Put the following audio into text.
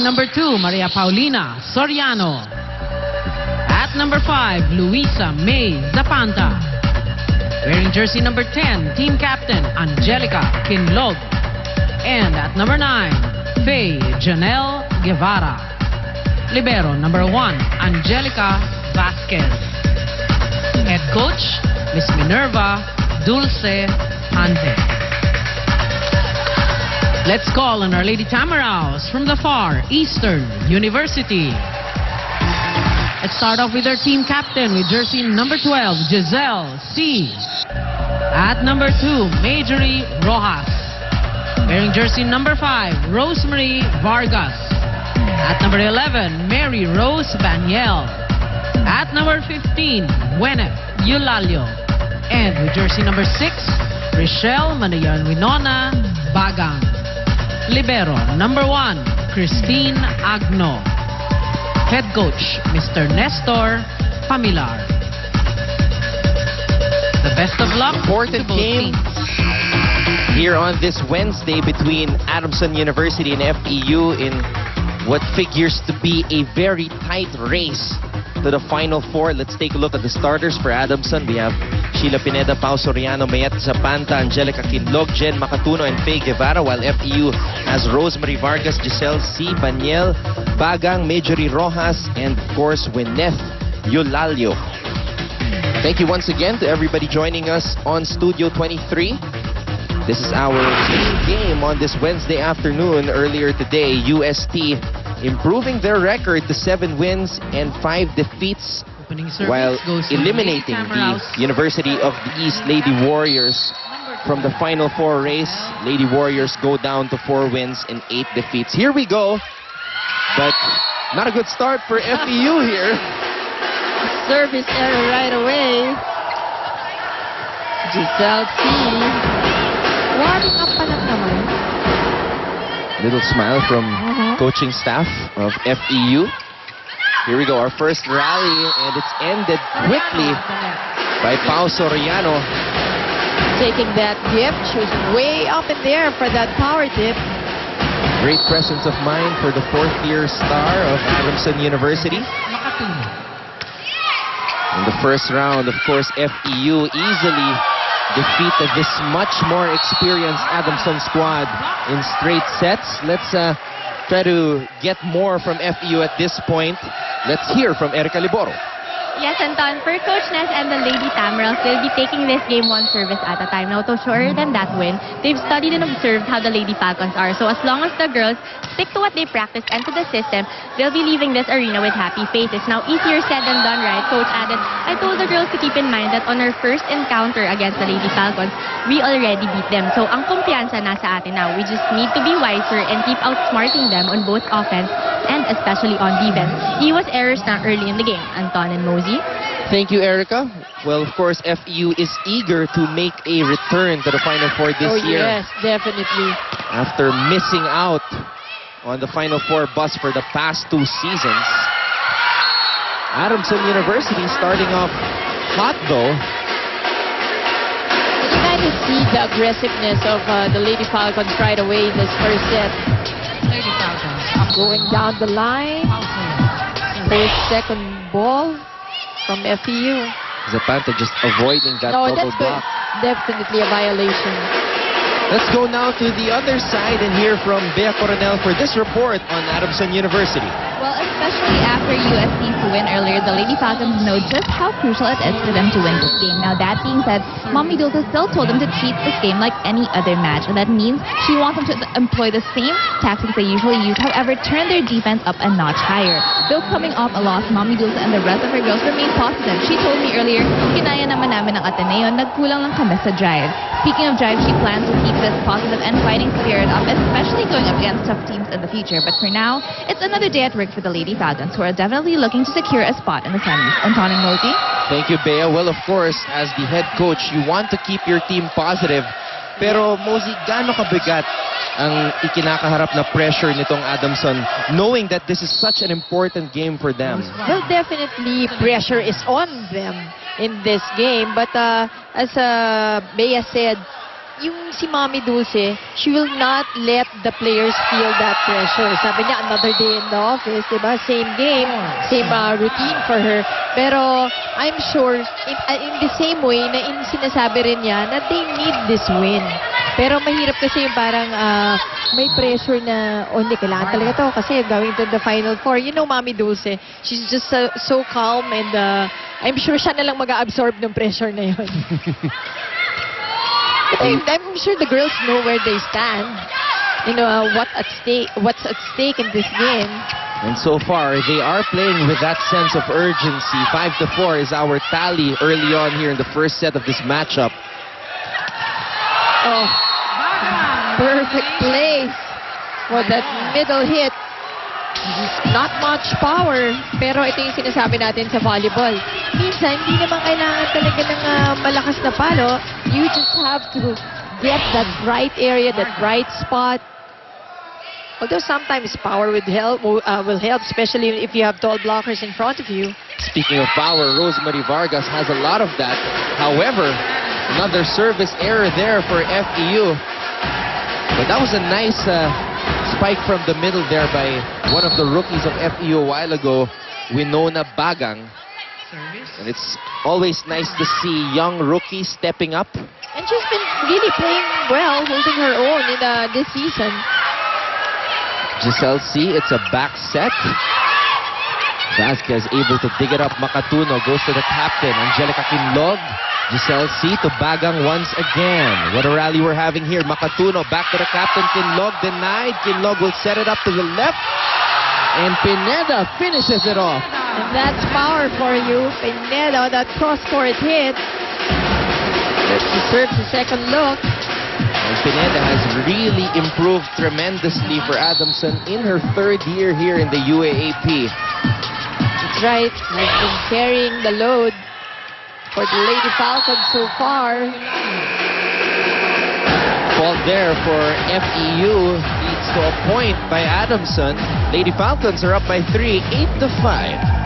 Number 2, Maria Paulina Soriano. At number 5, Luisa May Zapanta. Wearing jersey number 10, team captain Angelica Kinlog. And at number 9, Faye Janelle Guevara. Libero number 1, Angelica Vasquez. Head coach, Miss Minerva Dulce Hante. Let's call on Our Lady Tamaraos from the Far Eastern University. Let's start off with our team captain with jersey number 12, Giselle C. At number 2, Majorie Rojas. Wearing jersey number 5, Rosemary Vargas. At number 11, Mary Rose Baniel. At number 15, Gwyneth Eulalio. And with jersey number 6, Rochelle Manayan Winona Bagang. Libero number 1, Christine Agno. Head coach, Mr. Nestor Pamilar. The best of luck. Important game here on this Wednesday between Adamson University and FEU in what figures to be a very tight race to the Final Four. Let's take a look at the starters for Adamson. We have Sheila Pineda, Pao Soriano, Mayet Zapanta, Angelica Kinlog, Jen Macatuno, and Faye Guevara, while FEU has Rosemary Vargas, Giselle C. Baniel, Bagang, Majorie Rojas, and of course, Gwyneth Eulalio. Thank you once again to everybody joining us on Studio 23. This is our main game on this Wednesday afternoon. Earlier today, UST improving their record to 7 wins and 5 defeats while eliminating the University of the East Lady Warriors from the Final Four race. Lady Warriors go down to 4 wins and 8 defeats. Here we go, but not a good start for FEU here. Service error right away. Giselle C. Warming up pa lang naman. Little smile from coaching staff of FEU. Here we go, our first rally, and it's ended quickly by Pao Soriano. Taking that dip. She was way up in there for that power dip. Great presence of mind for the 4th-year star of Adamson University. In the first round, of course, FEU easily defeated this much more experienced Adamson squad in straight sets. Let's try to get more from FEU at this point. Let's hear from Erica Liboro. Yes, Anton, for Coach Ness and the Lady Tamaraos, they'll be taking this game 1 service at a time. Now, to assure them that win, they've studied and observed how the Lady Falcons are. So as long as the girls stick to what they practice and to the system, they'll be leaving this arena with happy faces. Now, easier said than done, right? Coach added, I told the girls to keep in mind that on our first encounter against the Lady Falcons, we already beat them. So ang kumpiyansa nasa atin now. We just need to be wiser and keep outsmarting them on both offense and especially on defense. Iwas errors na early in the game. Anton and Mosey. Thank you, Erica. Well, of course, FEU is eager to make a return to the Final Four this year. Yes, definitely. After missing out on the Final Four bus for the past 2 seasons. Adamson University starting off hot, though. You kind of see the aggressiveness of the Lady Falcons right away in this first set. Lady Falcons Going down the line. First, second ball from FEU. Zapanta just avoiding that double block. Definitely a violation. Let's go now to the other side and hear from Bea Coronel for this report on Adamson University. Well, especially after USC's win earlier, the Lady Falcons know just how crucial it is for them to win this game. Now, that being said, Mommy Dulce still told them to treat this game like any other match. And that means she wants them to employ the same tactics they usually use, however, turn their defense up a notch higher. Though coming off a loss, Mommy Dulce and the rest of her girls remain positive. She told me earlier, kinaya naman namin ang Ateneo, nagkulang lang kami sa drive. Speaking of drive, she plans to keep this positive and fighting spirit up, especially going up against tough teams in the future. But for now, it's another day at work for the Lady Falcons, who are definitely looking to secure a spot in the semis. Anton and Mosey. Thank you, Bea. Well, of course, as the head coach, you want to keep your team positive. Pero, Mosey, gaano kabigat ang ikinakaharap na pressure nitong Adamson, knowing that this is such an important game for them? Well, definitely pressure is on them in this game. But as Bea said, yung si Mommy Dulce, she will not let the players feel that pressure. Sabi niya, another day in the office, diba? Same game, same routine for her. Pero I'm sure, in the same way, na sinasabi rin niya na they need this win. Pero mahirap kasi yung parang may pressure na, hindi, kailangan talaga to kasi going to the Final Four. You know, Mommy Dulce, she's just so calm and I'm sure siya na lang mag-absorb ng pressure na yun. But I'm sure the girls know where they stand. You know, what's at stake in this game. And so far, they are playing with that sense of urgency. 5-4 is our tally early on here in the first set of this matchup. Oh, perfect place for that middle hit. Not much power, pero ito yung sinasabi natin sa volleyball. Minsan, hindi naman kailangan talaga ng malakas na palo. You just have to get that right area, that right spot. Although sometimes power will help, especially if you have tall blockers in front of you. Speaking of power, Rosemary Vargas has a lot of that. However, another service error there for FEU. But that was a nice spike from the middle there by one of the rookies of FEU a while ago, Winona Bagang. And it's always nice to see young rookies stepping up. And she's been really playing well, holding her own in this season. Giselle C, it's a back set. Vasquez able to dig it up. Makatuno goes to the captain, Angelica Kinlog. Giselle C to Bagang once again. What a rally we're having here. Makatuno back to the captain. Kinlog denied. Kinlog will set it up to the left. And Pineda finishes it off. And that's power for you. Pineda, that cross-court hit. Deserves a second look. And Pineda has really improved tremendously for Adamson in her third year here in the UAAP. That's right. Has been carrying the load for the Lady Falcons so far. Fault there for FEU. Leads to a point by Adamson. Lady Falcons are up by 3, 8-5.